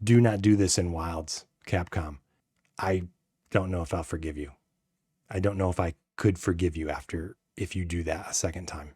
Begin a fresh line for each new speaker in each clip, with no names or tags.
Do not do this in Wilds, Capcom. I don't know if I'll forgive you. I don't know if I could forgive you if you do that a second time.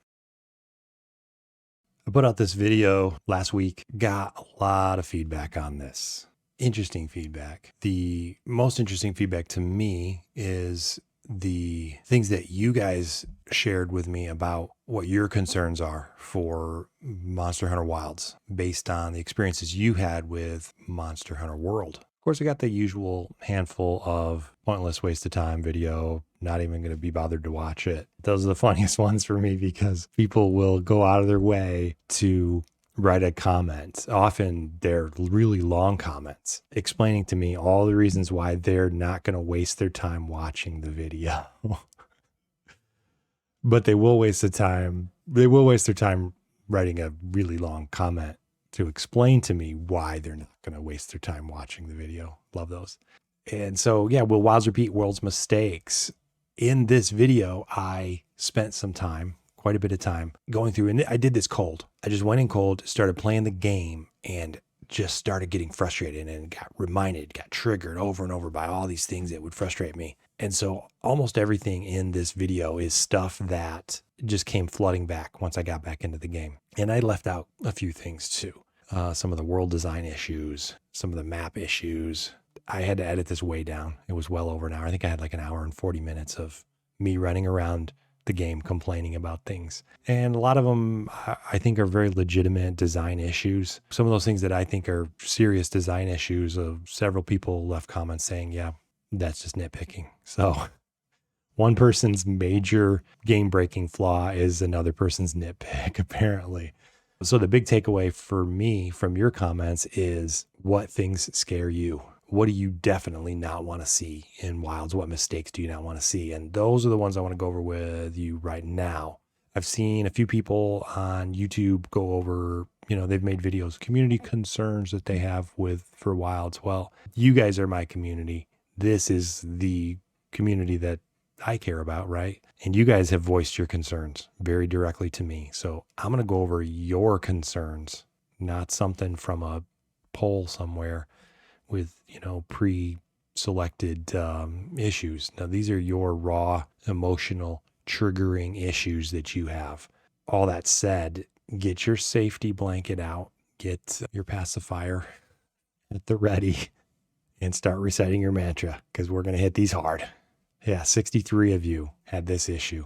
I put out this video last week, got a lot of feedback on this. Interesting feedback. The most interesting feedback to me is the things that you guys shared with me about what your concerns are for Monster Hunter Wilds based on the experiences you had with Monster Hunter World. Of course, I got the usual handful of pointless waste of time video, not even going to be bothered to watch it. Those are the funniest ones for me because people will go out of their way to write a comment. Often they're really long comments explaining to me all the reasons why they're not going to waste their time watching the video. But they will waste the time. They will waste their time writing a really long comment to explain to me why they're not going to waste their time watching the video. Love those. And so, yeah, will Wilds repeat world's mistakes? In this video, I spent some time, quite a bit of time, going through, and I did this cold. I just went in cold, started playing the game, and just started getting frustrated and got triggered over and over by all these things that would frustrate me. And so almost everything in this video is stuff that just came flooding back once I got back into the game. And I left out a few things too. Some of the world design issues, some of the map issues. I had to edit this way down. It was well over an hour. I think I had like an hour and 40 minutes of me running around the game complaining about things. And a lot of them I think are very legitimate design issues. Some of those things that I think are serious design issues, several people left comments saying, yeah, that's just nitpicking. So one person's major game breaking flaw is another person's nitpick, apparently. So the big takeaway for me from your comments is what things scare you. What do you definitely not want to see in Wilds? What mistakes do you not want to see? And those are the ones I want to go over with you right now. I've seen a few people on YouTube go over, they've made videos, community concerns that they have for Wilds. Well, you guys are my community. This is the community that I care about, right? And you guys have voiced your concerns very directly to me. So I'm going to go over your concerns, not something from a poll somewhere with, pre-selected issues. Now, these are your raw, emotional, triggering issues that you have. All that said, get your safety blanket out, get your pacifier at the ready, and start reciting your mantra because we're going to hit these hard. Yeah, 63 of you had this issue.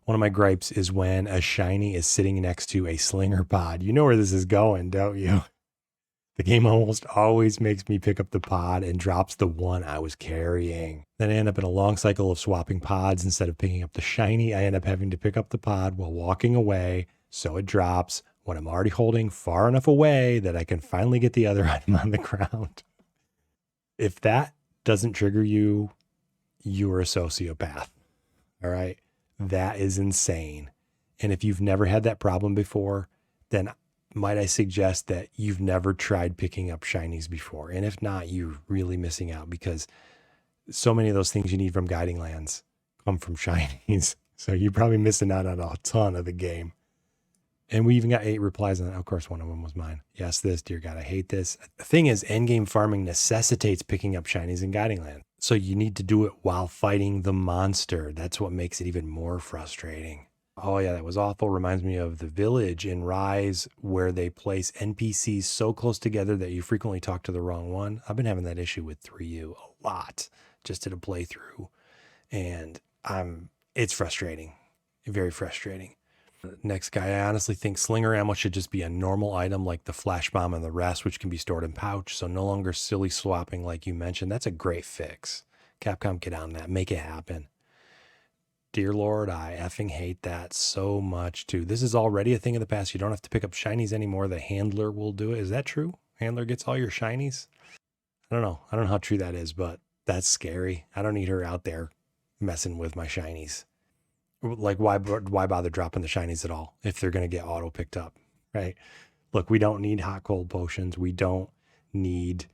One of my gripes is when a shiny is sitting next to a Slinger pod. You know where this is going, don't you? The game almost always makes me pick up the pod and drops the one I was carrying. Then I end up in a long cycle of swapping pods. Instead of picking up the shiny, I end up having to pick up the pod while walking away, so it drops when I'm already holding far enough away that I can finally get the other item on the ground. If that doesn't trigger you, you're a sociopath. All right? That is insane. And if you've never had that problem before, then might I suggest that you've never tried picking up shinies before? And if not, you're really missing out because so many of those things you need from Guiding Lands come from shinies. So you're probably missing out on a ton of the game. And we even got 8 replies on that. Of course, one of them was mine. Yes, this, dear God, I hate this. The thing is, endgame farming necessitates picking up shinies in Guiding Land. So you need to do it while fighting the monster. That's what makes it even more frustrating. Oh yeah, that was awful. Reminds me of the village in Rise where they place NPCs so close together that you frequently talk to the wrong one. I've been having that issue with 3U a lot. Just did a playthrough. And it's frustrating. Very frustrating. Next guy, I honestly think Slinger ammo should just be a normal item like the flash bomb and the rest, which can be stored in pouch. So no longer silly swapping like you mentioned. That's a great fix. Capcom, get on that. Make it happen. Dear Lord, I effing hate that so much too. This is already a thing of the past. You don't have to pick up shinies anymore. The handler will do it. Is that true? Handler gets all your shinies? I don't know. I don't know how true that is, but that's scary. I don't need her out there messing with my shinies. Like, why bother dropping the shinies at all if they're going to get auto picked up, right? Look, we don't need hot cold potions. We don't need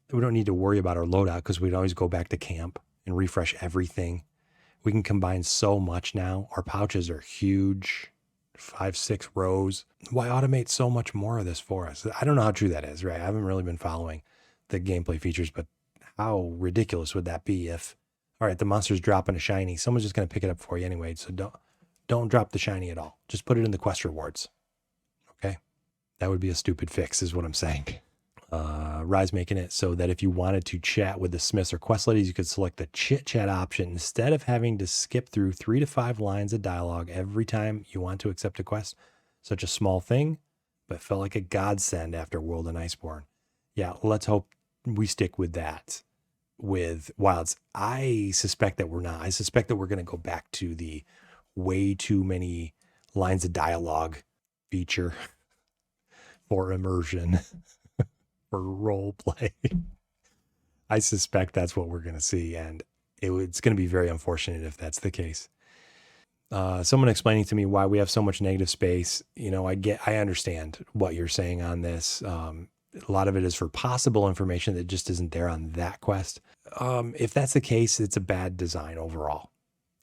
to worry about our loadout because we'd always go back to camp and refresh everything. We can combine so much now. Our pouches are huge, 5-6 rows. Why automate so much more of this for us? I don't know how true that is, right? I haven't really been following. the gameplay features, but how ridiculous would that be if, all right, the monster's dropping a shiny, someone's just going to pick it up for you anyway. So don't drop the shiny at all. Just put it in the quest rewards. Okay. That would be a stupid fix is what I'm saying. Rise making it so that if you wanted to chat with the Smiths or quest ladies, you could select the chit chat option instead of having to skip through 3 to 5 lines of dialogue every time you want to accept a quest. Such a small thing, but felt like a godsend after World and Iceborne. Yeah, let's hope we stick with that with Wilds. I suspect that we're not. I suspect that we're going to go back to the way too many lines of dialogue feature for immersion. For role play. I suspect that's what we're going to see, and it's going to be very unfortunate if that's the case. Someone explaining to me why we have so much negative space. I understand what you're saying on this. A lot of it is for possible information that just isn't there on that quest. If that's the case, it's a bad design overall.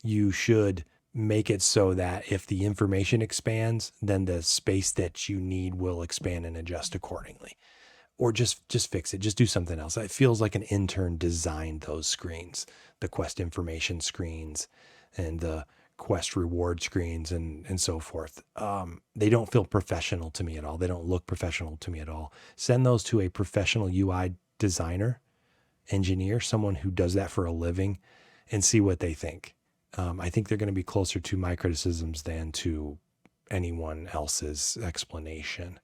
You should make it so that if the information expands, then the space that you need will expand and adjust accordingly. Or just fix it. Just do something else. It feels like an intern designed those screens, the quest information screens and the quest reward screens and so forth. They don't feel professional to me at all. They don't look professional to me at all. Send those to a professional UI designer, engineer, someone who does that for a living, and see what they think. I think they're going to be closer to my criticisms than to anyone else's explanation.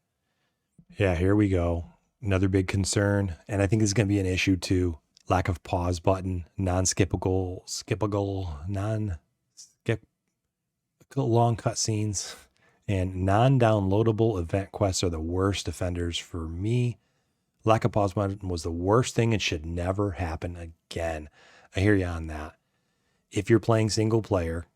Yeah, here we go. Another big concern, and I think this is going to be an issue too. Lack of pause button, skippable, long cutscenes, and non-downloadable event quests are the worst offenders for me. Lack of pause button was the worst thing and should never happen again. I hear you on that. If you're playing single player,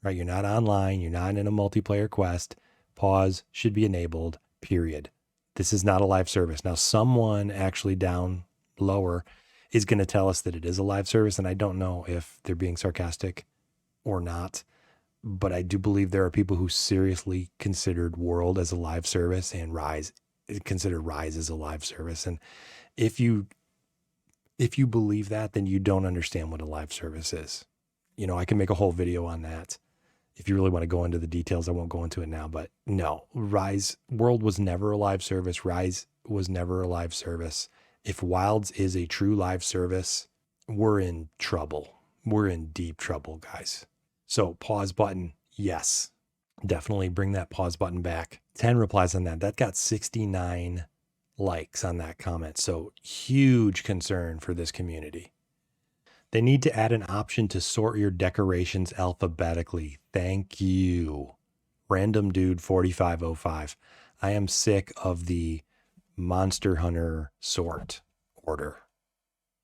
right, you're not online, you're not in a multiplayer quest, pause should be enabled, period. This is not a live service. Now, someone actually down lower is going to tell us that it is a live service, and I don't know if they're being sarcastic or not, but I do believe there are people who seriously considered World as a live service and consider Rise as a live service. And if you believe that, then you don't understand what a live service is. I can make a whole video on that. If you really want to go into the details, I won't go into it now, but no, World was never a live service. Rise was never a live service. If Wilds is a true live service, we're in trouble. We're in deep trouble, guys. So pause button, yes, definitely bring that pause button back. 10 replies on that. That got 69 likes on that comment. So huge concern for this community. They need to add an option to sort your decorations alphabetically. Thank you. Random Dude 4505. I am sick of the Monster Hunter sort order.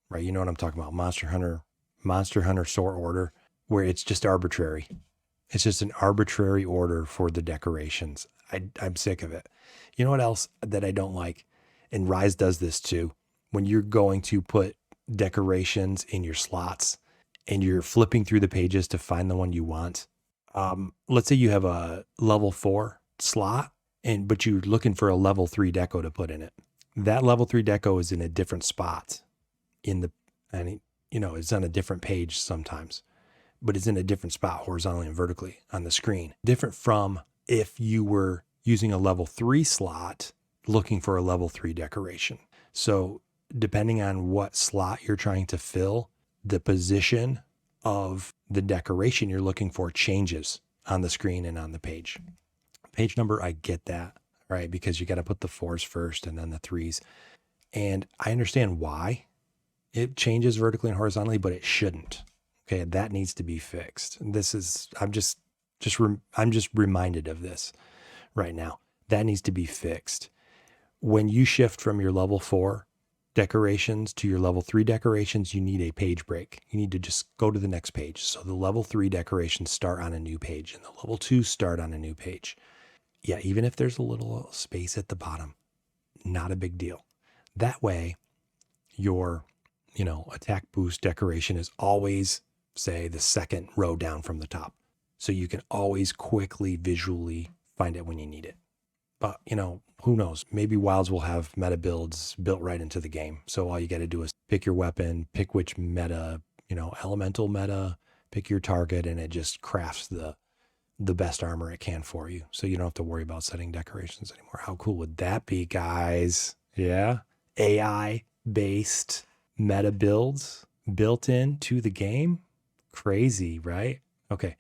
Right? You know what I'm talking about. Monster Hunter sort order, where it's just arbitrary. It's just an arbitrary order for the decorations. I'm sick of it. You know what else that I don't like? And Rise does this too. When you're going to put decorations in your slots and you're flipping through the pages to find the one you want. Let's say you have a level 4 slot but you're looking for a level 3 deco to put in it. That level 3 deco is in a different spot it's on a different page sometimes, but it's in a different spot horizontally and vertically on the screen. Different from if you were using a level 3 slot looking for a level 3 decoration. So depending on what slot you're trying to fill, the position of the decoration you're looking for changes on the screen and on the page. Page number, I get that, right? Because you got to put the 4s first and then the 3s. And I understand why it changes vertically and horizontally, but it shouldn't. Okay, that needs to be fixed. I'm just reminded of this right now. That needs to be fixed. When you shift from your level 4 decorations to your level 3 decorations, you need a page break. You need to just go to the next page. So the level 3 decorations start on a new page and the level 2 start on a new page. Yeah, even if there's a little space at the bottom, not a big deal. That way, your, attack boost decoration is always, say, the second row down from the top. So you can always quickly visually find it when you need it. But, who knows? Maybe Wilds will have meta builds built right into the game. So all you got to do is pick your weapon, pick which meta, elemental meta, pick your target, and it just crafts the best armor it can for you. So you don't have to worry about setting decorations anymore. How cool would that be, guys? Yeah. AI based meta builds built into the game. Crazy, right? Okay.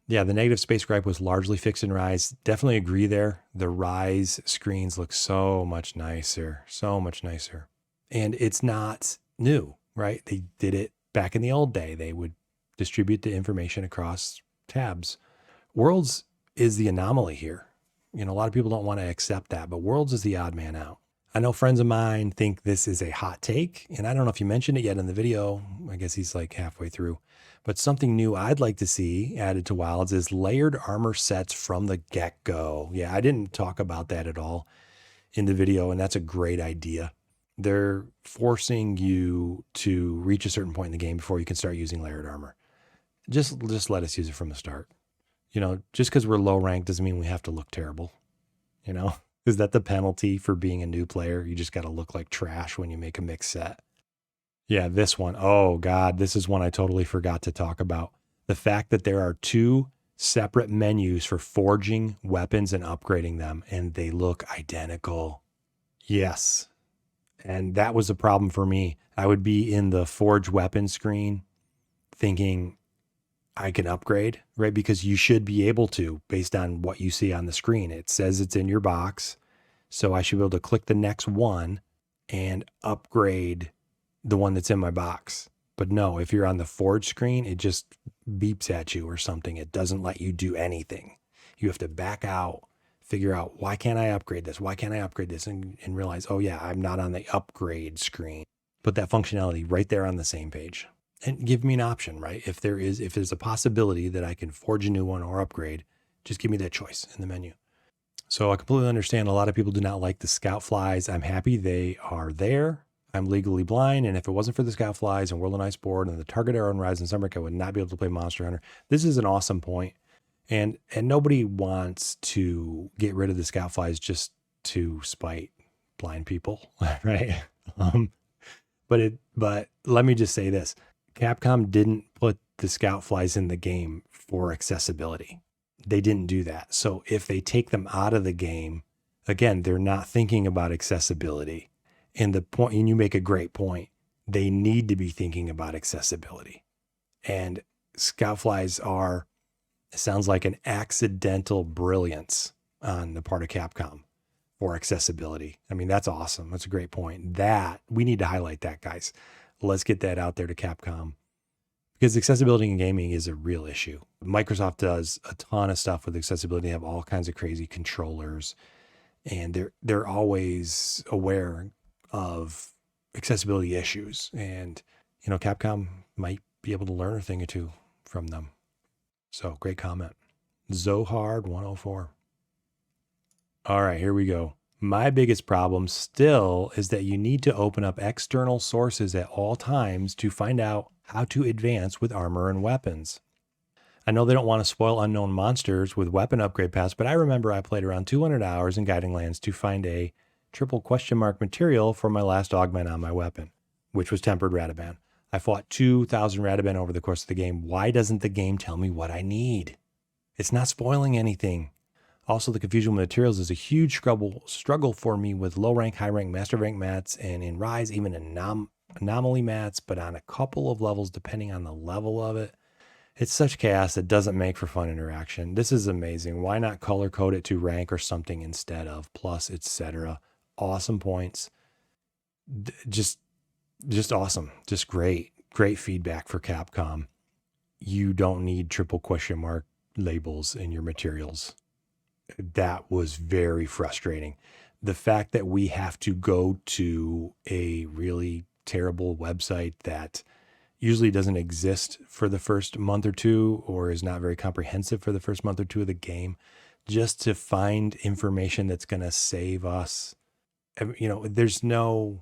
Yeah, the negative space gripe was largely fixed in Rise. Definitely agree there. The Rise screens look so much nicer, so much nicer. And it's not new, right? They did it back in the old day. They would distribute the information across tabs. Worlds is the anomaly here. A lot of people don't want to accept that, but Worlds is the odd man out. I know friends of mine think this is a hot take, and I don't know if you mentioned it yet in the video. I guess he's like halfway through. But something new I'd like to see added to Wilds is layered armor sets from the get-go. Yeah, I didn't talk about that at all in the video, and that's a great idea. They're forcing you to reach a certain point in the game before you can start using layered armor. Just let us use it from the start. Just because we're low ranked doesn't mean we have to look terrible. Is that the penalty for being a new player? You just got to look like trash when you make a mix set. Yeah, this one. Oh, God, this is one I totally forgot to talk about. The fact that there are two separate menus for forging weapons and upgrading them, and they look identical. Yes. And that was a problem for me. I would be in the forge weapon screen thinking I can upgrade, right? Because you should be able to based on what you see on the screen. It says it's in your box. So I should be able to click the next one and upgrade the one that's in my box. But no, if you're on the forge screen, it just beeps at you or something. It doesn't let you do anything. You have to back out, figure out, why can't I upgrade this? Why can't I upgrade this? And realize, oh yeah, I'm not on the upgrade screen. Put that functionality right there on the same page. And give me an option, right? If there's a possibility that I can forge a new one or upgrade, just give me that choice in the menu. So I completely understand a lot of people do not like the scout flies. I'm happy they are there. I'm legally blind, and if it wasn't for the scout flies and World and Ice board and the target arrow and Rise and Sunbreak, I would not be able to play Monster Hunter. This is an awesome point. And nobody wants to get rid of the scout flies just to spite blind people, right? But let me just say this. Capcom didn't put the scout flies in the game for accessibility. They didn't do that. So if they take them out of the game, again, they're not thinking about accessibility. And you make a great point. They need to be thinking about accessibility. And scout flies it sounds like an accidental brilliance on the part of Capcom for accessibility. I mean, that's awesome. That's a great point. We need to highlight that, guys. Let's get that out there to Capcom, because accessibility in gaming is a real issue. Microsoft does a ton of stuff with accessibility. They have all kinds of crazy controllers, and they're always aware of accessibility issues. And, Capcom might be able to learn a thing or two from them. So great comment. Zohard 104. All right, here we go. My biggest problem still is that you need to open up external sources at all times to find out how to advance with armor and weapons. I know they don't want to spoil unknown monsters with weapon upgrade paths, but I remember I played around 200 hours in Guiding Lands to find a triple question mark material for my last augment on my weapon, which was tempered Radaban. I fought 2,000 Radaban over the course of the game. Why doesn't the game tell me what I need? It's not spoiling anything. Also, the confusion with materials is a huge struggle for me with low rank, high rank, master rank mats, and in Rise, even anomaly mats, but on a couple of levels, depending on the level of it. It's such chaos that doesn't make for fun interaction. This is amazing. Why not color code it to rank or something instead of plus, etc.? Awesome points. Just awesome. Just great feedback for Capcom. You don't need triple question mark labels in your materials. That was very frustrating. The fact that we have to go to a really terrible website that usually doesn't exist for the first month or two, or is not very comprehensive for the first month or two of the game, just to find information that's going to save us. There's no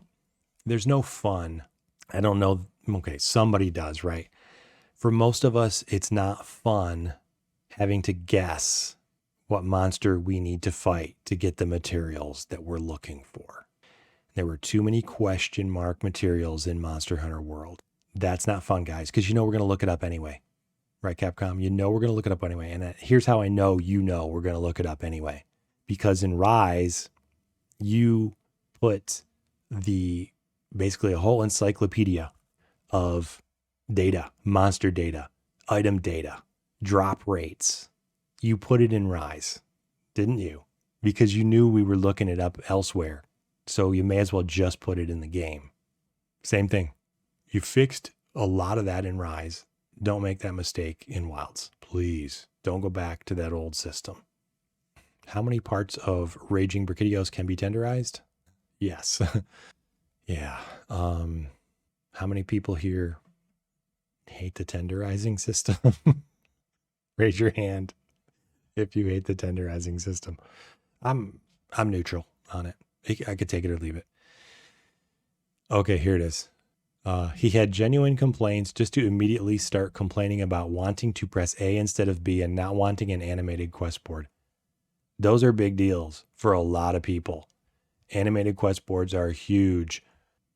fun. I don't know. Okay, somebody does, right? For most of us, it's not fun having to guess what monster we need to fight to get the materials that we're looking for. There were too many question mark materials in Monster Hunter World. That's not fun, guys, because we're going to look it up anyway. Right, Capcom? We're going to look it up anyway. And here's how I know we're going to look it up anyway. Because in Rise, you put basically a whole encyclopedia of data, monster data, item data, drop rates. You put it in Rise, didn't you? Because you knew we were looking it up elsewhere. So you may as well just put it in the game. Same thing. You fixed a lot of that in Rise. Don't make that mistake in Wilds. Please don't go back to that old system. How many parts of Raging Brachydios can be tenderized? Yes. Yeah. How many people here hate the tenderizing system? Raise your hand if you hate the tenderizing system. I'm neutral on it. I could take it or leave it. Okay, here it is. He had genuine complaints just to immediately start complaining about wanting to press A instead of B and not wanting an animated quest board. Those are big deals for a lot of people. Animated quest boards are huge.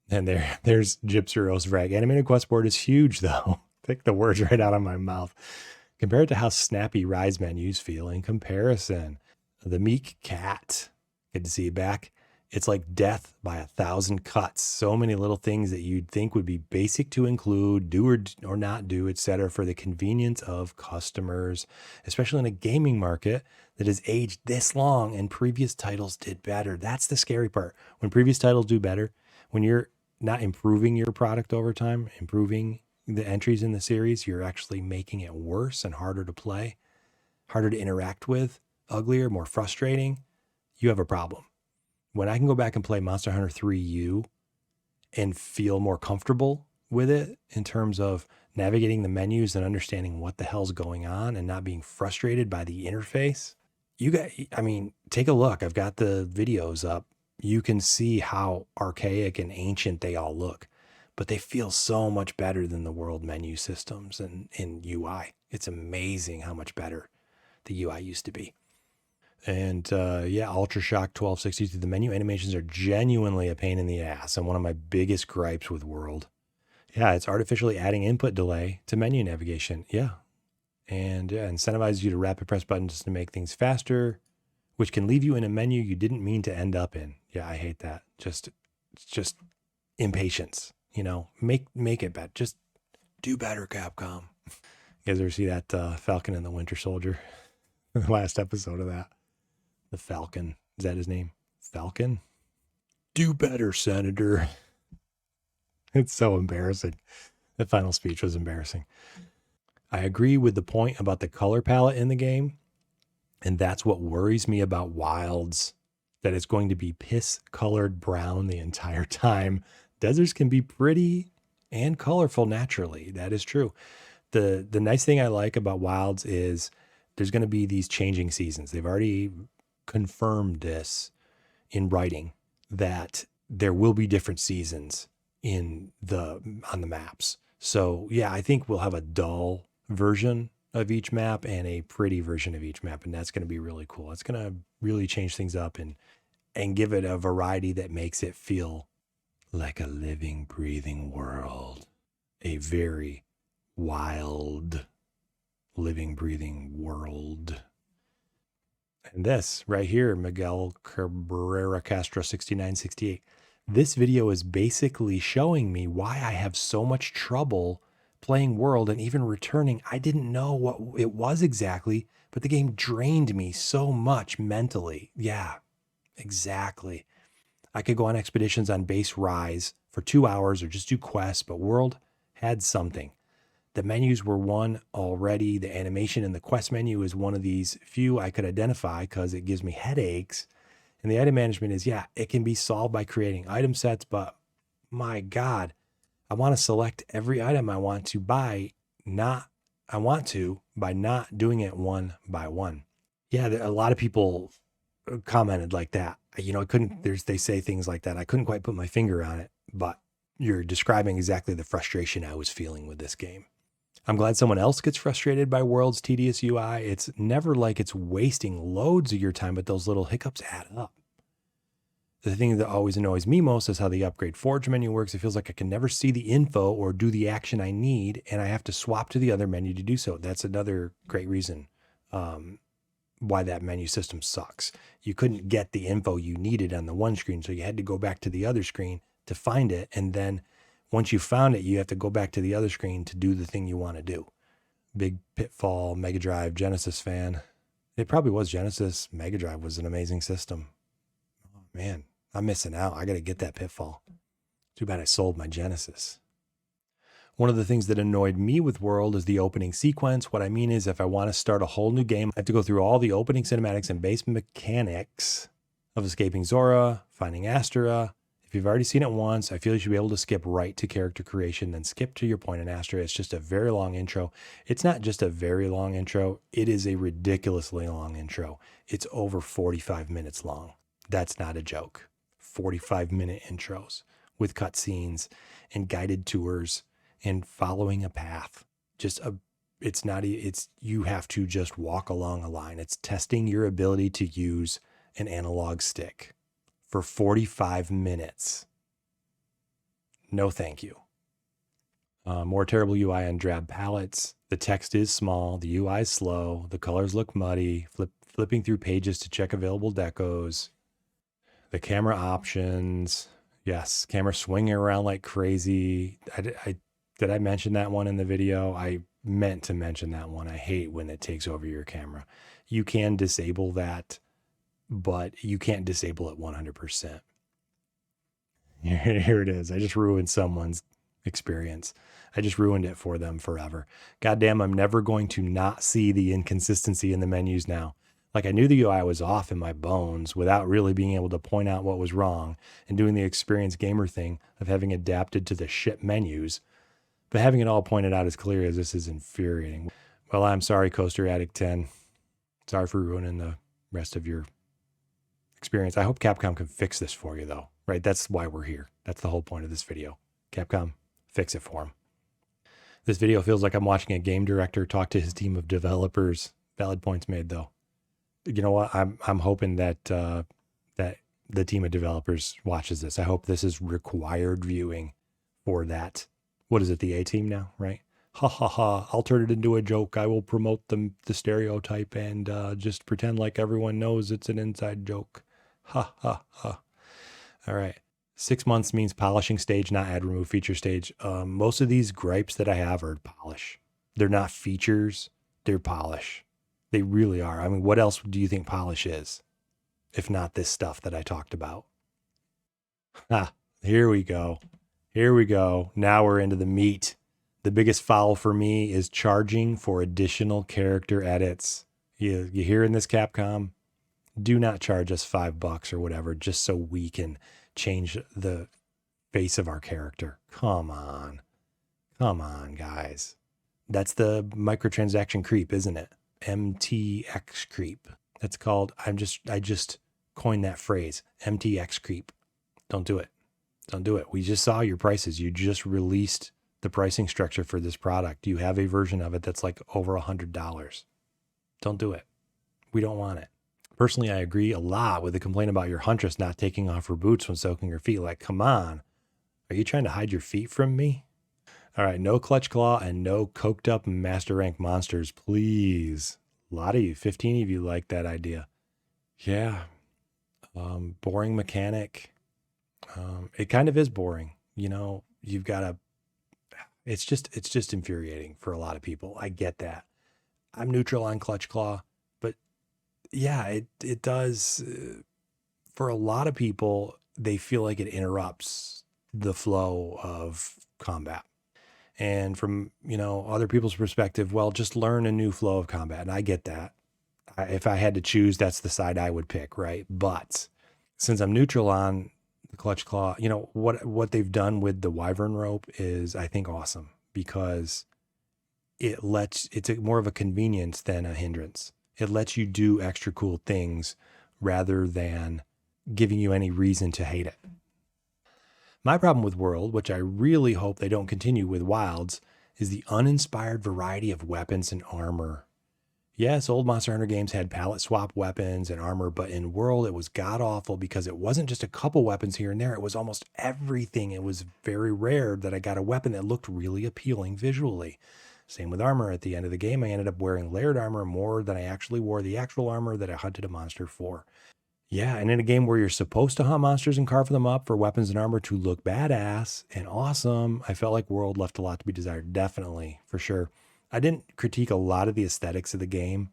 And there's Gypsyros Rag. Animated quest board is huge, though. Take the words right out of my mouth. Compared to how snappy Rise menus feel in comparison. The Meek Cat. Good to see you back. It's like death by 1,000 cuts. So many little things that you'd think would be basic to include, do or not do, etc., for the convenience of customers, especially in a gaming market that has aged this long and previous titles did better. That's the scary part. When previous titles do better, when you're not improving your product over time, improving the entries in the series, you're actually making it worse and harder to play, harder to interact with, uglier, more frustrating. You have a problem. When I can go back and play Monster Hunter 3U and feel more comfortable with it in terms of navigating the menus and understanding what the hell's going on and not being frustrated by the interface, take a look. I've got the videos up. You can see how archaic and ancient they all look, but they feel so much better than the world menu systems and in UI. It's amazing how much better the UI used to be. And Ultra Shock 1260, the menu animations are genuinely a pain in the ass and one of my biggest gripes with World. Yeah, it's artificially adding input delay to menu navigation. Yeah. And incentivizes you to rapid press buttons to make things faster, which can leave you in a menu you didn't mean to end up in. Yeah, I hate that. Just impatience, make it better. Just do better, Capcom. You guys ever see that Falcon and the Winter Soldier? The last episode of that. The Falcon. Is that his name? Falcon? Do better, Senator. It's so embarrassing. The final speech was embarrassing. I agree with the point about the color palette in the game. And that's what worries me about Wilds, that it's going to be piss-colored brown the entire time. Deserts can be pretty and colorful naturally. That is true. The nice thing I like about Wilds is there's going to be these changing seasons. They've already confirmed this in writing that there will be different seasons on the maps. So yeah, I think we'll have a dull version of each map and a pretty version of each map, and that's going to be really cool. It's going to really change things up and give it a variety that makes it feel like a living, breathing world. A very wild, living, breathing world. And this right here, Miguel Cabrera Castro 6968. This video is basically showing me why I have so much trouble playing World and even returning. I didn't know what it was exactly, but the game drained me so much mentally. Yeah, exactly. I could go on expeditions on base Rise for 2 hours or just do quests, but World had something. The menus were one already. The animation in the quest menu is one of these few I could identify because it gives me headaches. And the item management is, it can be solved by creating item sets, but my God, I want to select every item I want to buy, by not doing it one by one. Yeah, a lot of people commented like that. They say things like that. I couldn't quite put my finger on it, but you're describing exactly the frustration I was feeling with this game. I'm glad someone else gets frustrated by World's tedious UI. It's never like it's wasting loads of your time, but those little hiccups add up. The thing that always annoys me most is how the upgrade forge menu works. It feels like I can never see the info or do the action I need, and I have to swap to the other menu to do so. That's another great reason why that menu system sucks. You couldn't get the info you needed on the one screen, so you had to go back to the other screen to find it, and then once you found it, you have to go back to the other screen to do the thing you want to do. Big Pitfall Mega Drive Genesis fan. It probably was Genesis. Mega Drive was an amazing system. Oh, man, I'm missing out. I got to get that Pitfall. Too bad I sold my Genesis. One of the things that annoyed me with World is the opening sequence. What I mean is if I want to start a whole new game, I have to go through all the opening cinematics and base mechanics of escaping Zora, finding Astra. If you've already seen it once, I feel you should be able to skip right to character creation, then skip to your point in Astra. It's just a very long intro. It's not just a very long intro. It is a ridiculously long intro. It's over 45 minutes long. That's not a joke. 45-minute intros with cutscenes and guided tours and following a path. You have to just walk along a line. It's testing your ability to use an analog stick for 45 minutes. No, thank you. More terrible UI on drab palettes. The text is small. The UI is slow. The colors look muddy. Flipping through pages to check available decos. The camera options. Yes, camera swinging around like crazy. Did I mention that one in the video? I meant to mention that one. I hate when it takes over your camera. You can disable that, but you can't disable it 100%. Here it is. I just ruined someone's experience. I just ruined it for them forever. Goddamn, I'm never going to not see the inconsistency in the menus now. Like I knew the UI was off in my bones without really being able to point out what was wrong and doing the experienced gamer thing of having adapted to the shit menus. But having it all pointed out as clear as this is infuriating. Well, I'm sorry, Coaster Addict 10. Sorry for ruining the rest of your experience. I hope Capcom can fix this for you, though, right? That's why we're here. That's the whole point of this video. Capcom, fix it for them. This video feels like I'm watching a game director talk to his team of developers. Valid points made, though. You know what? I'm hoping that that the team of developers watches this. I hope this is required viewing for that. What is it? The A team now, right? Ha ha ha! I'll turn it into a joke. I will promote the stereotype and just pretend like everyone knows it's an inside joke. Ha ha ha! All right. 6 months means polishing stage, not add remove feature stage. Most of these gripes that I have are polish. They're not features. They're polish. They really are. I mean, what else do you think polish is, if not this stuff that I talked about? Here we go. Here we go. Now we're into the meat. The biggest foul for me is charging for additional character edits. You hearing this, Capcom? Do not charge us $5 or whatever just so we can change the face of our character. Come on. Come on, guys. That's the microtransaction creep, isn't it? MTX creep. That's called, I just coined that phrase, MTX creep. Don't do it. Don't do it. We just saw your prices. You just released the pricing structure for this product. You have a version of it that's like over $100. Don't do it. We don't want it. Personally, I agree a lot with the complaint about your Huntress not taking off her boots when soaking her feet. Like, come on. Are you trying to hide your feet from me? All right, no Clutch Claw and no coked up Master Rank monsters, please. A lot of you, 15 of you like that idea. Yeah. Boring mechanic. It kind of is boring. You know, you've got to, it's just infuriating for a lot of people. I get that. I'm neutral on Clutch Claw, but yeah, it does. For a lot of people, they feel like it interrupts the flow of combat. And from, other people's perspective, well, just learn a new flow of combat. And I get that. If I had to choose, that's the side I would pick, right? But since I'm neutral on the Clutch Claw, what they've done with the Wyvern Rope is, I think, awesome, because it's more of a convenience than a hindrance. It lets you do extra cool things rather than giving you any reason to hate it. My problem with World, which I really hope they don't continue with Wilds, is the uninspired variety of weapons and armor. Yes, old Monster Hunter games had palette swap weapons and armor, but in World it was god-awful because it wasn't just a couple weapons here and there. It was almost everything. It was very rare that I got a weapon that looked really appealing visually. Same with armor. At the end of the game, I ended up wearing layered armor more than I actually wore the actual armor that I hunted a monster for. Yeah, and in a game where you're supposed to hunt monsters and carve them up for weapons and armor to look badass and awesome, I felt like World left a lot to be desired. Definitely, for sure. I didn't critique a lot of the aesthetics of the game.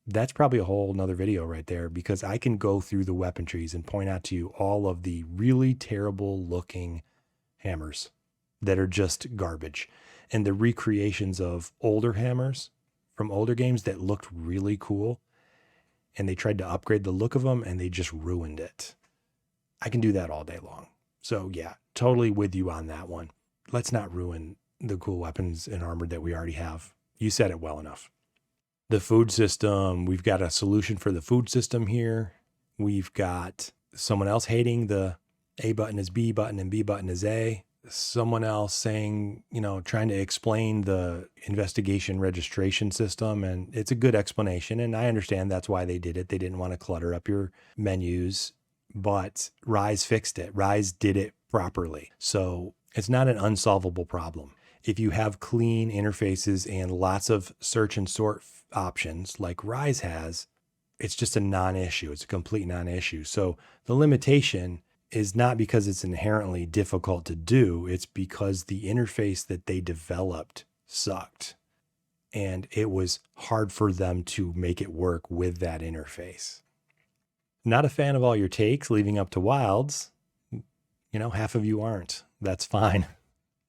That's probably a whole nother video right there, because I can go through the weapon trees and point out to you all of the really terrible looking hammers that are just garbage, and the recreations of older hammers from older games that looked really cool, and they tried to upgrade the look of them and they just ruined it. I can do that all day long. So yeah, totally with you on that one. Let's not ruin the cool weapons and armor that we already have. You said it well enough. The food system, we've got a solution for the food system here. We've got someone else hating the A button is B button and B button is A. Someone else saying, trying to explain the investigation registration system. And it's a good explanation. And I understand that's why they did it. They didn't want to clutter up your menus, but Rise fixed it. Rise did it properly. So it's not an unsolvable problem. If you have clean interfaces and lots of search and sort options like Rise has, it's just a non-issue. It's a complete non-issue. So the limitation is not because it's inherently difficult to do. It's because the interface that they developed sucked. And it was hard for them to make it work with that interface. Not a fan of all your takes leading up to Wilds. Half of you aren't. That's fine.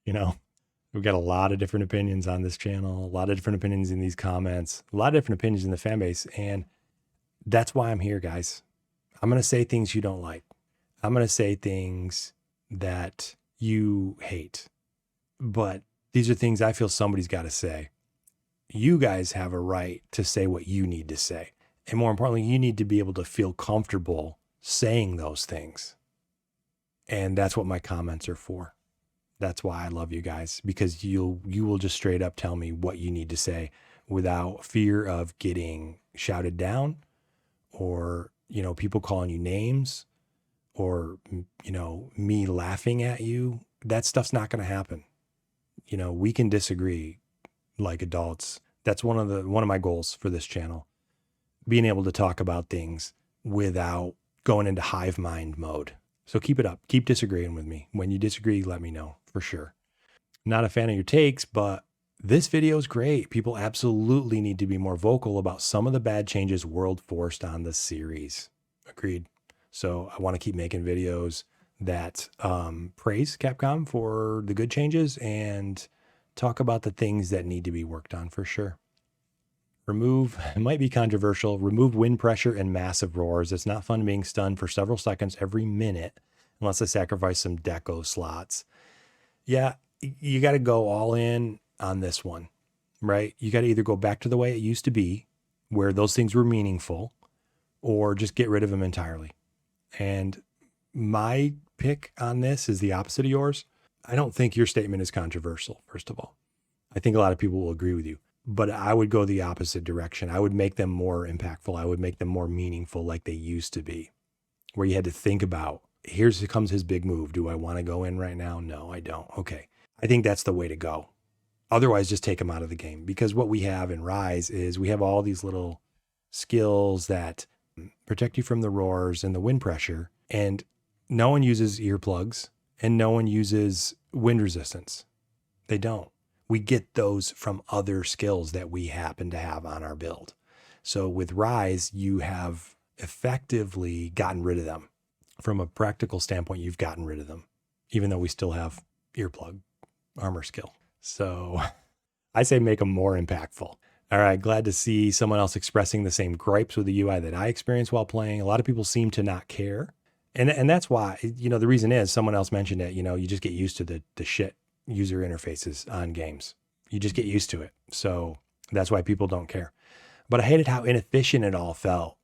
We've got a lot of different opinions on this channel, a lot of different opinions in these comments, a lot of different opinions in the fan base. And that's why I'm here, guys. I'm going to say things you don't like. I'm going to say things that you hate. But these are things I feel somebody's got to say. You guys have a right to say what you need to say. And more importantly, you need to be able to feel comfortable saying those things. And that's what my comments are for. That's why I love you guys, because you will just straight up tell me what you need to say without fear of getting shouted down or, people calling you names or, me laughing at you. That stuff's not going to happen. We can disagree like adults. That's one of my goals for this channel, being able to talk about things without going into hive mind mode. So keep it up. Keep disagreeing with me. When you disagree, let me know for sure. Not a fan of your takes, but this video is great. People absolutely need to be more vocal about some of the bad changes World forced on the series. Agreed. So I want to keep making videos that praise Capcom for the good changes and talk about the things that need to be worked on for sure. It might be controversial, remove wind pressure and massive roars. It's not fun being stunned for several seconds every minute unless I sacrifice some deco slots. Yeah, you got to go all in on this one, right? You got to either go back to the way it used to be, where those things were meaningful, or just get rid of them entirely. And my pick on this is the opposite of yours. I don't think your statement is controversial, first of all. I think a lot of people will agree with you. But I would go the opposite direction. I would make them more impactful. I would make them more meaningful like they used to be, where you had to think about, here comes his big move. Do I want to go in right now? No, I don't. Okay. I think that's the way to go. Otherwise, just take them out of the game, because what we have in Rise is we have all these little skills that protect you from the roars and the wind pressure, and no one uses earplugs and no one uses wind resistance. They don't. We get those from other skills that we happen to have on our build. So with Rise, you have effectively gotten rid of them. From a practical standpoint, you've gotten rid of them, even though we still have earplug armor skill. So I say make them more impactful. All right, glad to see someone else expressing the same gripes with the UI that I experienced while playing. A lot of people seem to not care. And that's why, the reason is someone else mentioned it, you just get used to the shit user interfaces on games. You just get used to it. So that's why people don't care. But I hated how inefficient it all felt.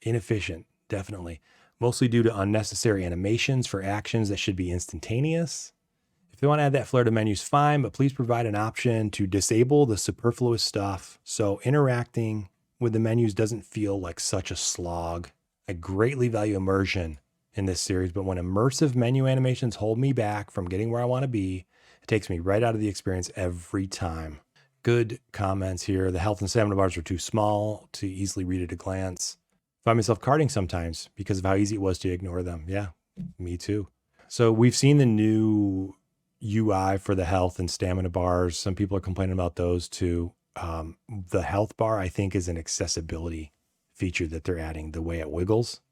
Inefficient, definitely. Mostly due to unnecessary animations for actions that should be instantaneous. If If they want to add that flair to menus, fine, but please provide an option to disable the superfluous stuff so interacting with the menus doesn't feel like such a slog. I greatly value immersion in this series, but when immersive menu animations hold me back from getting where I want to be, it takes me right out of the experience every time. Good comments here. The health and stamina bars are too small to easily read at a glance. Find myself carding sometimes because of how easy it was to ignore them. Yeah, me too. So we've seen the new UI for the health and stamina bars. Some people are complaining about those too. The health bar, I think, is an accessibility feature that they're adding, the way it wiggles.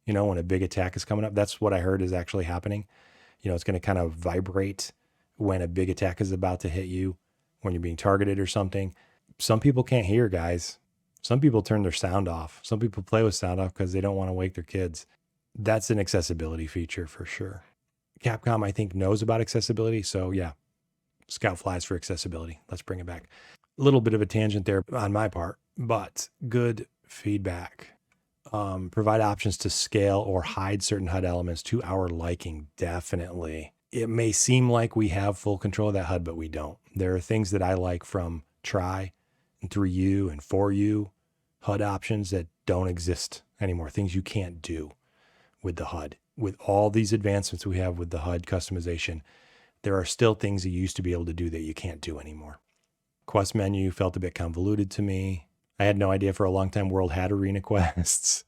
You know, when a big attack is coming up, that's what I heard is actually happening. You know, it's going to kind of vibrate when a big attack is about to hit you, when you're being targeted or something. Some people can't hear, guys. Some people turn their sound off. Some people play with sound off because they don't want to wake their kids. That's an accessibility feature for sure. Capcom, I think, knows about accessibility. So yeah, Scout Flies for accessibility. Let's bring it back. A little bit of a tangent there on my part, but good feedback. Provide options to scale or hide certain HUD elements to our liking. Definitely. It may seem like we have full control of that HUD, but we don't. There are things that I like from Try and 3U and 4U HUD options that don't exist anymore. Things you can't do with the HUD. With all these advancements we have with the HUD customization, there are still things you used to be able to do that you can't do anymore. Quest menu felt a bit convoluted to me. I had no idea for a long time World had arena quests.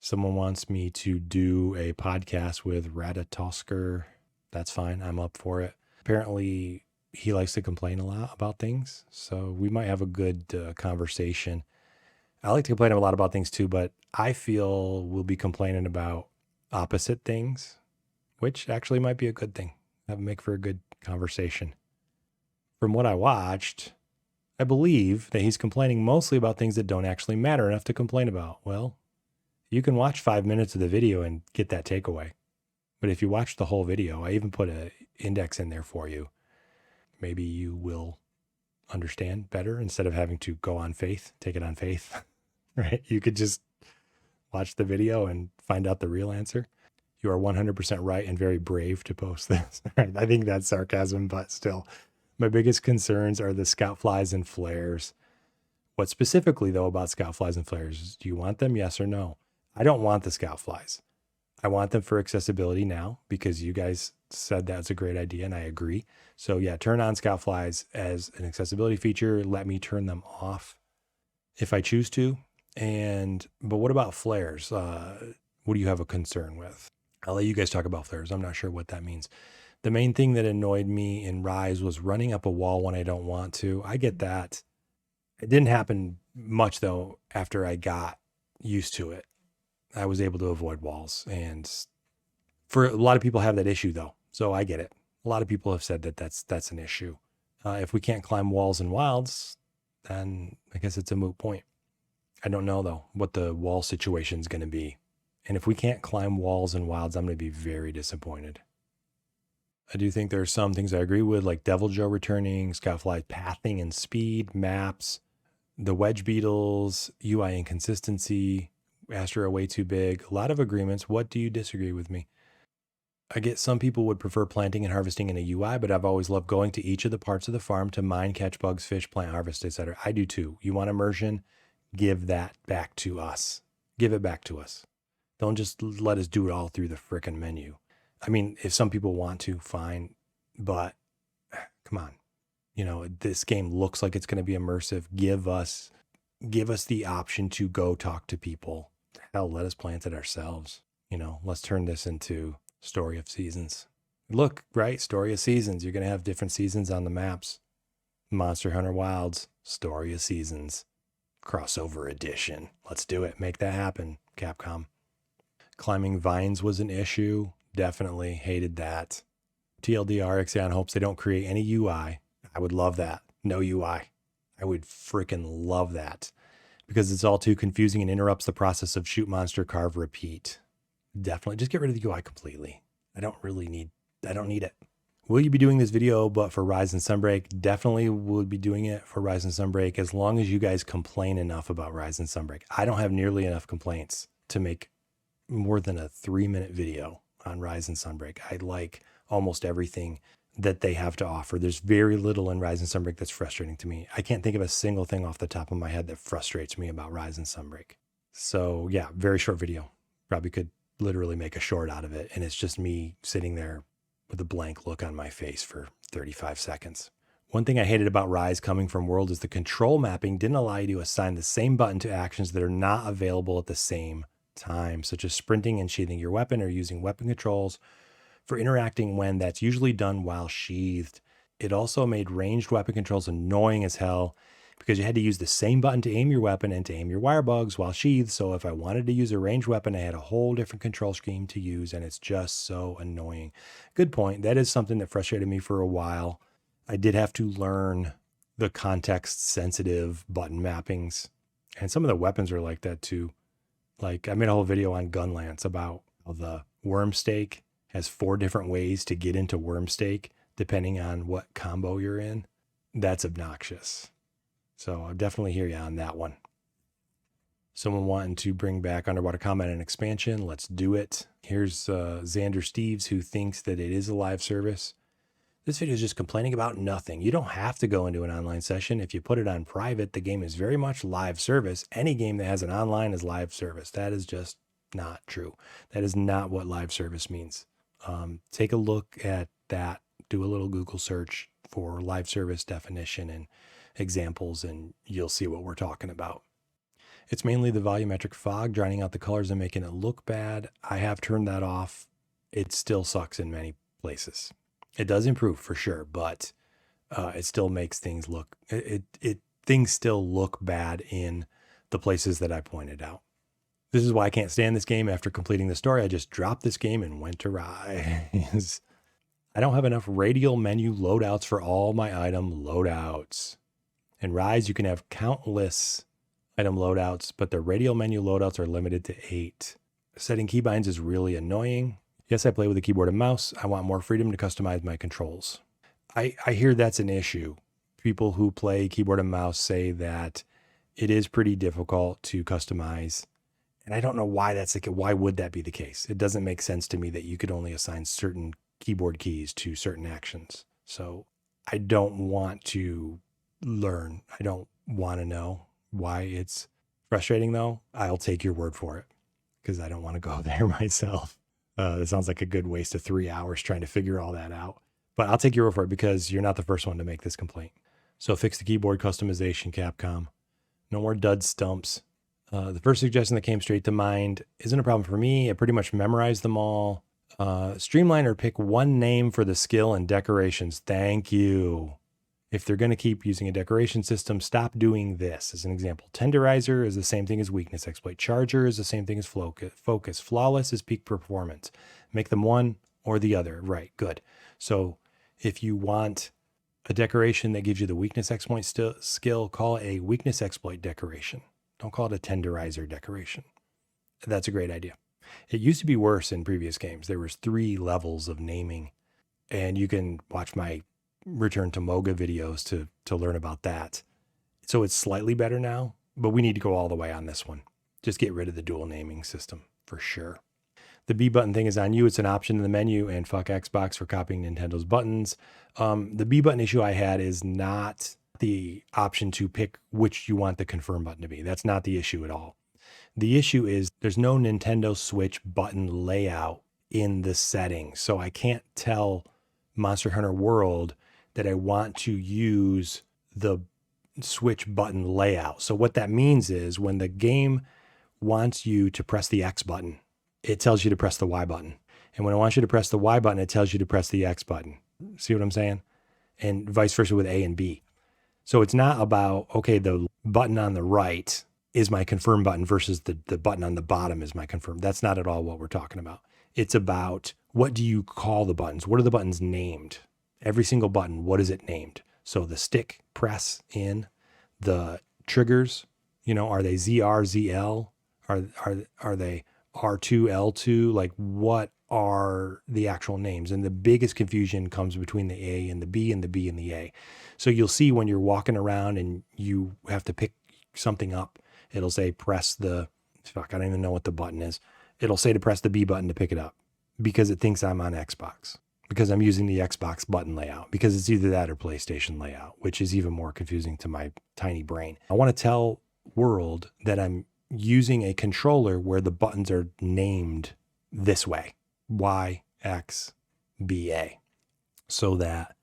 Someone wants me to do a podcast with Ratatosker. That's fine. I'm up for it. Apparently, he likes to complain a lot about things, so we might have a good conversation. I like to complain a lot about things too, but I feel we'll be complaining about opposite things, which actually might be a good thing. That would make for a good conversation. From what I watched, I believe that he's complaining mostly about things that don't actually matter enough to complain about. Well, you can watch 5 minutes of the video and get that takeaway. But if you watch the whole video, I even put an index in there for you. Maybe you will understand better instead of having to go on faith, take it on faith, right? You could just watch the video and find out the real answer. You are 100% right and very brave to post this. Right? I think that's sarcasm, but still. My biggest concerns are the scout flies and flares. What specifically, though, about scout flies and flares? Do you want them? Yes or no? I don't want the scout flies. I want them for accessibility now because you guys said that's a great idea and I agree. So yeah, turn on scout flies as an accessibility feature. Let me turn them off if I choose to. But what about flares? What do you have a concern with? I'll let you guys talk about flares. I'm not sure what that means. The main thing that annoyed me in Rise was running up a wall when I don't want to. I get that. It didn't happen much though after I got used to it. I was able to avoid walls, and for a lot of people have that issue though. So I get it. A lot of people have said that that's an issue. If we can't climb walls in wilds, then I guess it's a moot point. I don't know though what the wall situation is going to be. And if we can't climb walls in wilds, I'm going to be very disappointed. I do think there are some things I agree with, like Devil Joe returning, Scoutfly pathing and speed, maps, the wedge beetles, UI inconsistency, Astro way too big. A lot of agreements. What do you disagree with me? I get some people would prefer planting and harvesting in a UI, but I've always loved going to each of the parts of the farm to mine, catch bugs, fish, plant, harvest, etc. I do too. You want immersion? Give that back to us. Give it back to us. Don't just let us do it all through the frickin' menu. I mean, if some people want to, fine, but come on. You know, this game looks like it's going to be immersive. Give us the option to go talk to people. Hell, let us plant it ourselves. You know, let's turn this into Story of Seasons. Look, right? Story of Seasons. You're going to have different seasons on the maps. Monster Hunter Wilds, Story of Seasons. Crossover edition. Let's do it. Make that happen, Capcom. Climbing vines was an issue. Definitely hated that. TLDR, iixxion hopes they don't create any UI. I would love that. No UI. I would freaking love that. Because it's all too confusing and interrupts the process of shoot monster, carve, repeat. Definitely. Just get rid of the UI completely. I don't need it. Will you be doing this video but for Rise and Sunbreak? Definitely will be doing it for Rise and Sunbreak as long as you guys complain enough about Rise and Sunbreak. I don't have nearly enough complaints to make more than a 3-minute video on Rise and Sunbreak. I like almost everything that they have to offer. There's very little in Rise and Sunbreak that's frustrating to me. I can't think of a single thing off the top of my head that frustrates me about Rise and Sunbreak. So yeah, very short video. Probably could literally make a short out of it. And it's just me sitting there with a blank look on my face for 35 seconds. One thing I hated about Rise coming from World is the control mapping didn't allow you to assign the same button to actions that are not available at the same time, such as sprinting and sheathing your weapon or using weapon controls for interacting when that's usually done while sheathed. It also made ranged weapon controls annoying as hell because you had to use the same button to aim your weapon and to aim your wire bugs while sheathed. So if I wanted to use a ranged weapon, I had a whole different control scheme to use, and it's just so annoying. Good point. That is something that frustrated me for a while. I did have to learn the context-sensitive button mappings, and some of the weapons are like that too. Like I made a whole video on Gunlance about how the worm stake has 4 different ways to get into worm stake depending on what combo you're in. That's obnoxious. So I'll definitely hear you on that one. Someone wanting to bring back Underwater Combat and expansion. Let's do it. Here's Xander Steves, who thinks that it is a live service. This video is just complaining about nothing. You don't have to go into an online session. If you put it on private, the game is very much live service. Any game that has an online is live service. That is just not true. That is not what live service means. Take a look at that. Do a little Google search for live service definition and examples, and you'll see what we're talking about. It's mainly the volumetric fog drowning out the colors and making it look bad. I have turned that off. It still sucks in many places. It does improve for sure, but it still makes things look, things still look bad in the places that I pointed out. This is why I can't stand this game. After completing the story, I just dropped this game and went to Rise. I don't have enough radial menu loadouts for all my item loadouts. In Rise, you can have countless item loadouts, but the radial menu loadouts are limited to 8. Setting keybinds is really annoying. Yes, I play with a keyboard and mouse. I want more freedom to customize my controls. I hear that's an issue. People who play keyboard and mouse say that it is pretty difficult to customize. And I don't know why that's like, why would that be the case? It doesn't make sense to me that you could only assign certain keyboard keys to certain actions. So I don't want to learn. I don't want to know why it's frustrating though. I'll take your word for it because I don't want to go there myself. It sounds like a good waste of 3 hours trying to figure all that out. But I'll take your word for it because you're not the first one to make this complaint. So fix the keyboard customization, Capcom. No more dud stumps. The first suggestion that came straight to mind isn't a problem for me. I pretty much memorized them all. Streamline or pick one name for the skill and decorations. Thank you. If they're going to keep using a decoration system, stop doing this. As an example, Tenderizer is the same thing as weakness exploit. Charger is the same thing as focus. Flawless is peak performance. Make them one or the other. Right, good. So if you want a decoration that gives you the weakness exploit skill, call it a weakness exploit decoration. Don't call it a Tenderizer decoration. That's a great idea. It used to be worse in previous games. There was 3 levels of naming, and you can watch my Return to Moga videos to learn about that. So it's slightly better now, but we need to go all the way on this one. Just get rid of the dual naming system for sure. The B button thing is on you. It's an option in the menu, and fuck Xbox for copying Nintendo's buttons. The B button issue I had is not the option to pick which you want the confirm button to be. That's not the issue at all. The issue is there's no Nintendo Switch button layout in the settings. So I can't tell Monster Hunter World that I want to use the Switch button layout. So what that means is when the game wants you to press the X button, it tells you to press the Y button. And when it wants you to press the Y button, it tells you to press the X button. See what I'm saying? And vice versa with A and B. So it's not about, okay, the button on the right is my confirm button versus the button on the bottom is my confirm. That's not at all what we're talking about. It's about what do you call the buttons? What are the buttons named? Every single button, what is it named? So the stick press in, the triggers, are they ZR, ZL? Are they R2, L2? Like what are the actual names? And the biggest confusion comes between the A and the B and the B and the A. So you'll see when you're walking around and you have to pick something up, it'll say press the, I don't even know what the button is. It'll say to press the B button to pick it up because it thinks I'm on Xbox. because I'm using the Xbox button layout, because it's either that or PlayStation layout, which is even more confusing to my tiny brain. I want to tell world that I'm using a controller where the buttons are named this way, Y, X, B, A, so that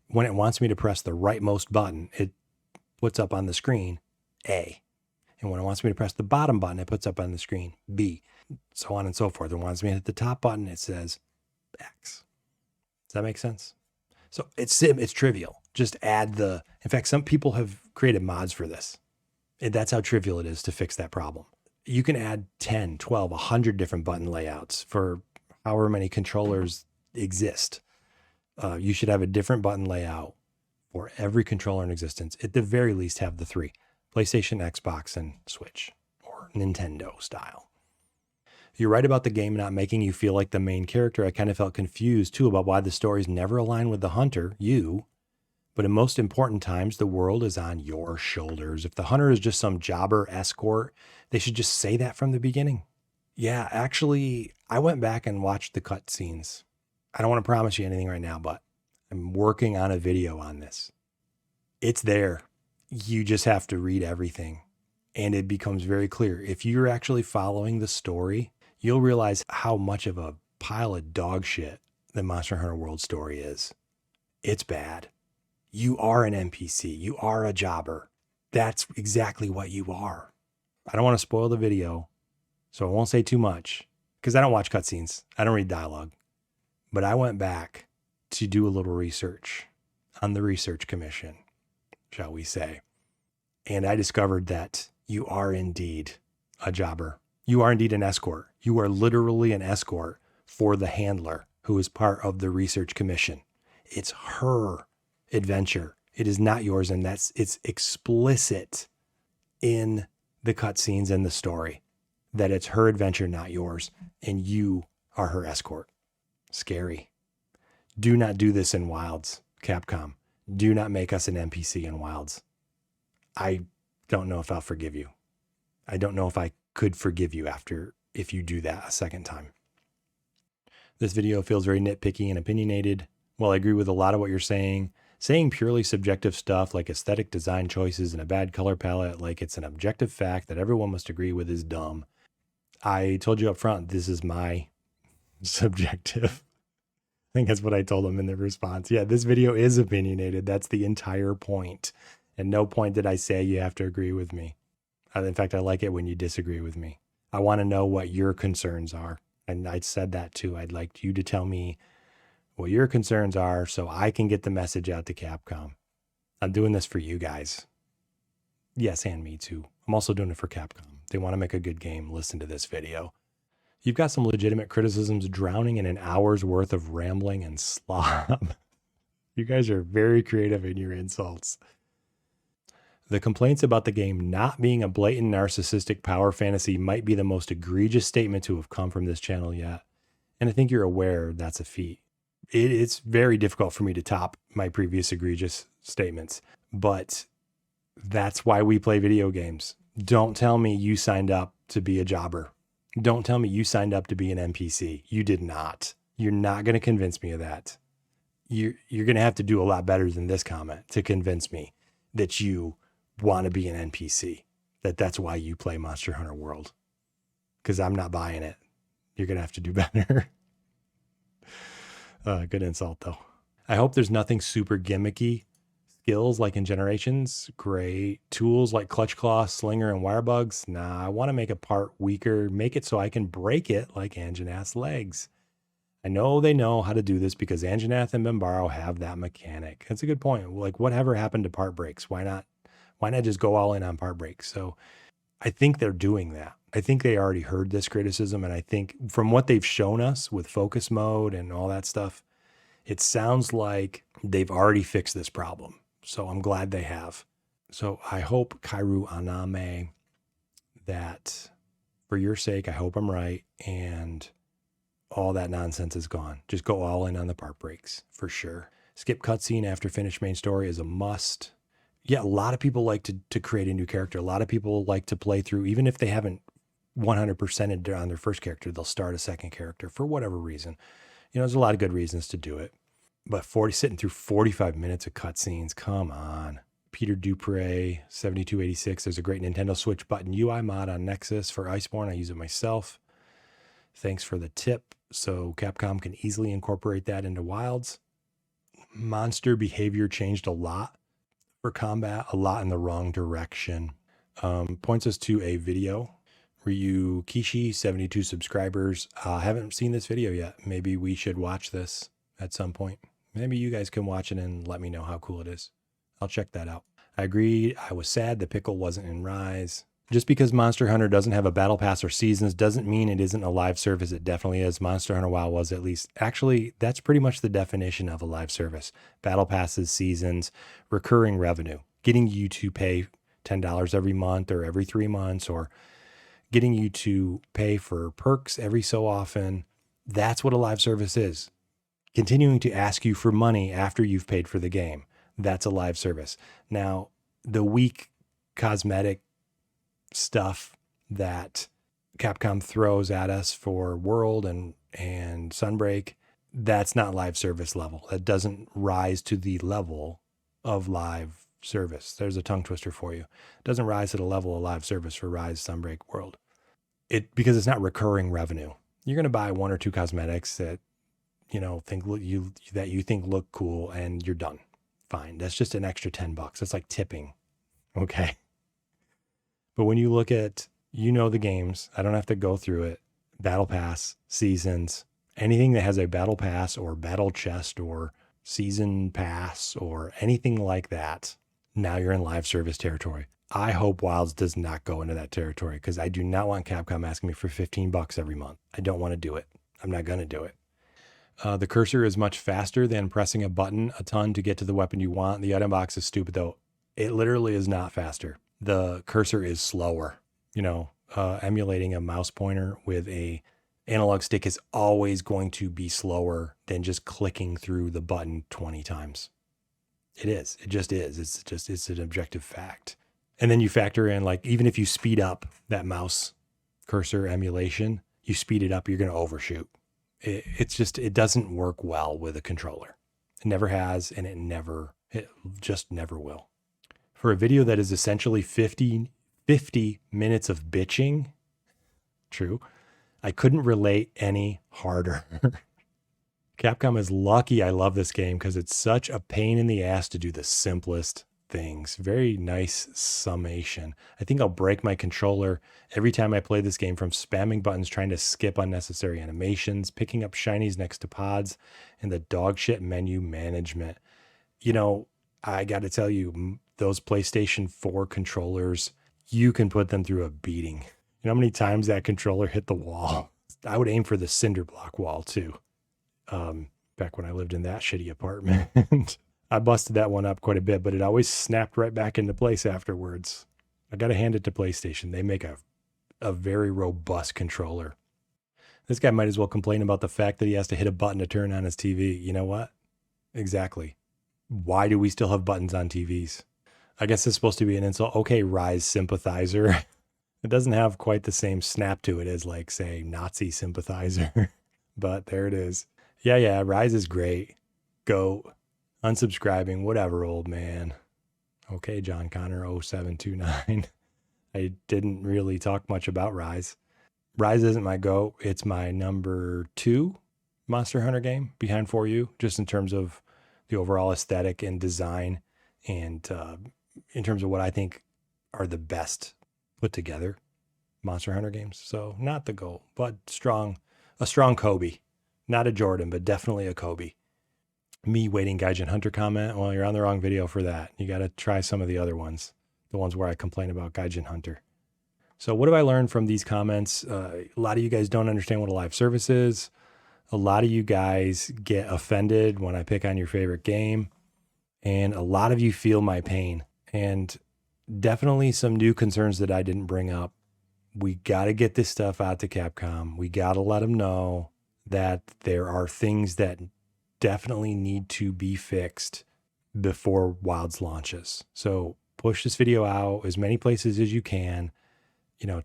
when it wants me to press the rightmost button, it puts up on the screen A. And when it wants me to press the bottom button, it puts up on the screen B, so on and so forth. It wants me to hit the top button, it says X. Does that make sense? So it's trivial. Just add in fact, some people have created mods for this. That's how trivial it is to fix that problem. You can add 10, 12, 100 different button layouts for however many controllers exist. You should have a different button layout for every controller in existence. At the very least, have the 3: PlayStation, Xbox, and Switch, or Nintendo style. You're right about the game not making you feel like the main character. I kind of felt confused too about why the stories never align with the hunter, you. But in most important times, the world is on your shoulders. If the hunter is just some jobber escort, they should just say that from the beginning. Yeah, actually, I went back and watched the cutscenes. I don't want to promise you anything right now, but I'm working on a video on this. It's there. You just have to read everything. And it becomes very clear. If you're actually following the story, you'll realize how much of a pile of dog shit the Monster Hunter World story is. It's bad. You are an NPC. You are a jobber. That's exactly what you are. I don't want to spoil the video, so I won't say too much, because I don't watch cutscenes. I don't read dialogue. But I went back to do a little research on the research commission, shall we say. And I discovered that you are indeed a jobber. You are indeed an escort. You are literally an escort for the handler who is part of the research commission. It's her adventure. It is not yours. And it's explicit in the cutscenes and the story that it's her adventure, not yours. And you are her escort. Scary. Do not do this in Wilds, Capcom. Do not make us an NPC in Wilds. I don't know if I'll forgive you. I don't know if I could forgive you if you do that a second time. This video feels very nitpicky and opinionated. While I agree with a lot of what you're saying purely subjective stuff like aesthetic design choices and a bad color palette like it's an objective fact that everyone must agree with is dumb. I told you up front, this is my subjective. I think that's what I told them in the response. Yeah, this video is opinionated. That's the entire point. At no point did I say you have to agree with me. In fact, I like it when you disagree with me. I want to know what your concerns are. And I said that too. I'd like you to tell me what your concerns are so I can get the message out to Capcom. I'm doing this for you guys. Yes, and me too. I'm also doing it for Capcom. They want to make a good game. Listen to this video. You've got some legitimate criticisms drowning in an hour's worth of rambling and slob. You guys are very creative in your insults. The complaints about the game not being a blatant narcissistic power fantasy might be the most egregious statement to have come from this channel yet. And I think you're aware that's a feat. It's very difficult for me to top my previous egregious statements, but that's why we play video games. Don't tell me you signed up to be a jobber. Don't tell me you signed up to be an NPC. You did not. You're not going to convince me of that. You're going to have to do a lot better than this comment to convince me that you want to be an NPC, that's why you play Monster Hunter World. Because I'm not buying it. You're going to have to do better. Good insult, though. I hope there's nothing super gimmicky. Skills like in Generations, great. Tools like Clutch Claw, Slinger, and Wirebugs. Nah, I want to make a part weaker. Make it so I can break it like Anjanath's legs. I know they know how to do this because Anjanath and Bambaro have that mechanic. That's a good point. Like, whatever happened to part breaks? Why not just go all in on part breaks? So I think they're doing that. I think they already heard this criticism. And I think from what they've shown us with focus mode and all that stuff, it sounds like they've already fixed this problem. So I'm glad they have. So I hope, Kairu Aname, that for your sake, I hope I'm right. And all that nonsense is gone. Just go all in on the part breaks for sure. Skip cutscene after finish main story is a must. Yeah, a lot of people like to create a new character. A lot of people like to play through, even if they haven't 100%ed on their first character, they'll start a second character for whatever reason. there's a lot of good reasons to do it. But sitting through 45 minutes of cutscenes, come on. Peter Dupre, 7286. There's a great Nintendo Switch button UI mod on Nexus for Iceborne. I use it myself. Thanks for the tip. So Capcom can easily incorporate that into Wilds. Monster behavior changed a lot for combat, a lot in the wrong direction. Points us to a video. Ryu Kishi, 72 subscribers. Haven't seen this video yet. Maybe we should watch this at some point. Maybe you guys can watch it and let me know how cool it is. I'll check that out. I agreed. I was sad the pickle wasn't in Rise. Just because Monster Hunter doesn't have a battle pass or seasons doesn't mean it isn't a live service. It definitely is. Monster Hunter WoW was, at least. Actually, that's pretty much the definition of a live service. Battle passes, seasons, recurring revenue. Getting you to pay $10 every month or every 3 months, or getting you to pay for perks every so often. That's what a live service is. Continuing to ask you for money after you've paid for the game. That's a live service. Now, the weak cosmetic stuff that Capcom throws at us for World and Sunbreak, that's not live service level. That doesn't rise to the level of live service. There's a tongue twister for you. It doesn't rise to the level of live service for Rise, Sunbreak, World. Because it's not recurring revenue. You're going to buy 1 or 2 cosmetics that you think look cool, and you're done. Fine. That's just an extra $10. That's like tipping. Okay. But when you look at, the games, I don't have to go through it. Battle Pass, seasons, anything that has a battle pass or battle chest or season pass or anything like that, now you're in live service territory. I hope Wilds does not go into that territory, because I do not want Capcom asking me for $15 every month. I don't want to do it. I'm not going to do it. The cursor is much faster than pressing a button a ton to get to the weapon you want. The item box is stupid, though. It literally is not faster. The cursor is slower. Emulating a mouse pointer with a analog stick is always going to be slower than just clicking through the button 20 times. It is. It just is. It's an objective fact. And then you factor in, like, even if you speed up that mouse cursor emulation, you speed it up, you're going to overshoot. It doesn't work well with a controller. It never has, and it just never will. For a video that is essentially 50 minutes of bitching, true, I couldn't relate any harder. Capcom is lucky I love this game, because it's such a pain in the ass to do the simplest things. Very nice summation. I think I'll break my controller every time I play this game from spamming buttons, trying to skip unnecessary animations, picking up shinies next to pods, and the dog shit menu management. I got to tell you, those PlayStation 4 controllers, you can put them through a beating. You know how many times that controller hit the wall? I would aim for the cinder block wall too. Back when I lived in that shitty apartment. I busted that one up quite a bit, but it always snapped right back into place afterwards. I got to hand it to PlayStation. They make a very robust controller. This guy might as well complain about the fact that he has to hit a button to turn on his TV. You know what? Exactly. Why do we still have buttons on TVs? I guess it's supposed to be an insult. Okay, Rise sympathizer. It doesn't have quite the same snap to it as, like, say, Nazi sympathizer. But there it is. Yeah, Rise is great. Go. Unsubscribing, whatever, old man. Okay, John Connor 0729. I didn't really talk much about Rise. Rise isn't my go. It's my number 2 Monster Hunter game behind 4U, just in terms of the overall aesthetic and design, and in terms of what I think are the best put together Monster Hunter games. So not the goal, but a strong Kobe. Not a Jordan, but definitely a Kobe. Me waiting Gaijin Hunter comment. Well, you're on the wrong video for that. You got to try some of the other ones, the ones where I complain about Gaijin Hunter. So what have I learned from these comments? A lot of you guys don't understand what a live service is. A lot of you guys get offended when I pick on your favorite game. And a lot of you feel my pain. And definitely some new concerns that I didn't bring up. We got to get this stuff out to Capcom. We got to let them know that there are things that definitely need to be fixed before Wilds launches. So push this video out as many places as you can.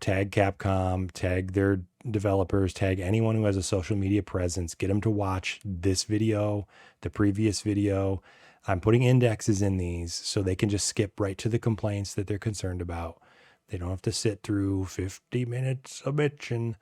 Tag Capcom, tag their developers, tag anyone who has a social media presence, get them to watch this video, the previous video. I'm putting indexes in these so they can just skip right to the complaints that they're concerned about. They don't have to sit through 50 minutes of bitching.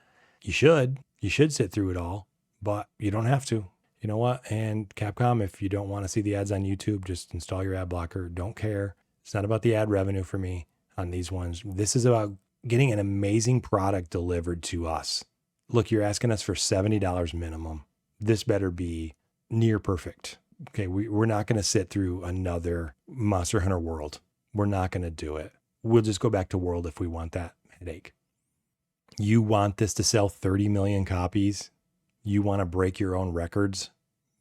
You should sit through it all, but you don't have to. You know what? And Capcom, if you don't want to see the ads on YouTube, just install your ad blocker. Don't care. It's not about the ad revenue for me on these ones. This is about getting an amazing product delivered to us. Look, you're asking us for $70 minimum. This better be near perfect. Okay, we're not going to sit through another Monster Hunter World. We're not going to do it. We'll just go back to World if we want that headache. You want this to sell 30 million copies? You want to break your own records?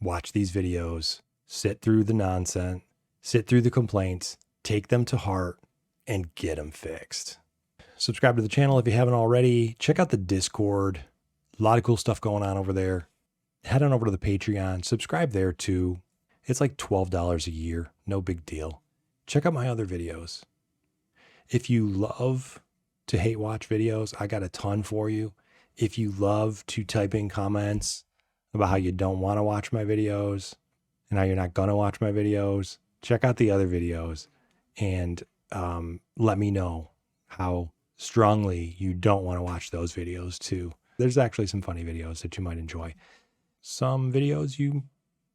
Watch these videos, sit through the nonsense, sit through the complaints, take them to heart, and get them fixed. Subscribe to the channel if you haven't already. Check out the Discord. A lot of cool stuff going on over there. Head on over to the Patreon. Subscribe there too. It's like $12 a year. No big deal. Check out my other videos. If you love to hate watch videos, I got a ton for you. If you love to type in comments about how you don't want to watch my videos and how you're not going to watch my videos, check out the other videos and let me know how strongly you don't want to watch those videos too. There's actually some funny videos that you might enjoy. Some videos you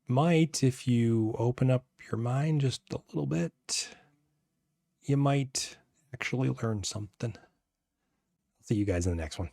might, if you open up your mind just a little bit, you might actually learn something. See you guys in the next one.